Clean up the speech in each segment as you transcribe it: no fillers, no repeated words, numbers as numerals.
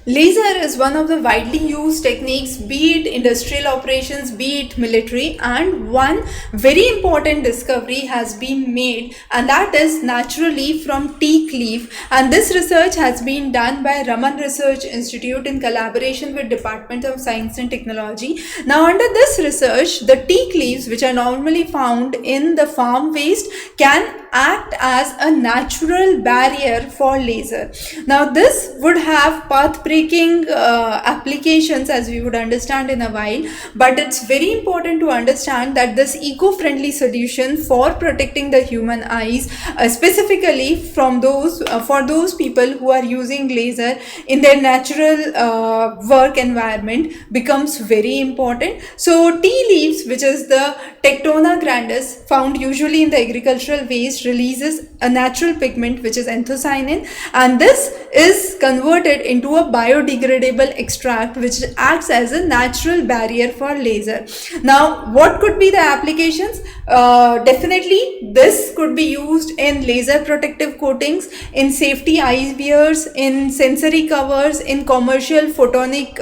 Laser is one of the widely used techniques, be it industrial operations, be it military, and one very important discovery has been made, and that is naturally from teak leaf. And this research has been done by Raman Research Institute in collaboration with Department of Science and Technology. Now, under this research, the teak leaves, which are normally found in the farm waste, can act as a natural barrier for laser. Now, this would have path breaking applications, as we would understand in a while, but it's very important to understand that this eco-friendly solution for protecting the human eyes, specifically from those for those people who are using laser in their natural work environment, becomes very important. So tea leaves, which is the Tectona grandis, found usually in the agricultural waste, releases a natural pigment which is anthocyanin, and this is converted into a biodegradable extract which acts as a natural barrier for laser. Now, what could be the applications? Definitely this could be used in laser protective coatings, in safety eye wears, in sensory covers, in commercial photonic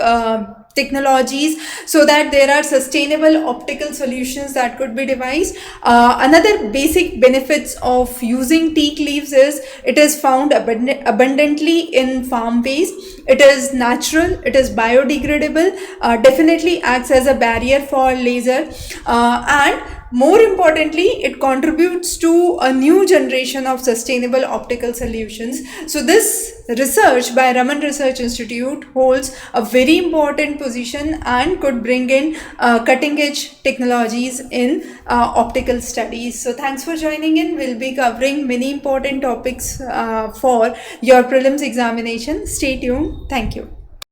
technologies, so that there are sustainable optical solutions that could be devised. Another basic benefits of using teak leaves is it is found abundantly in farm waste. It is natural, it is biodegradable, definitely acts as a barrier for laser, and more importantly, it contributes to a new generation of sustainable optical solutions. So this research by Raman Research Institute holds a very important position and could bring in cutting edge technologies in optical studies. So thanks for joining in. We'll be covering many important topics for your prelims examination. Stay tuned. Thank you.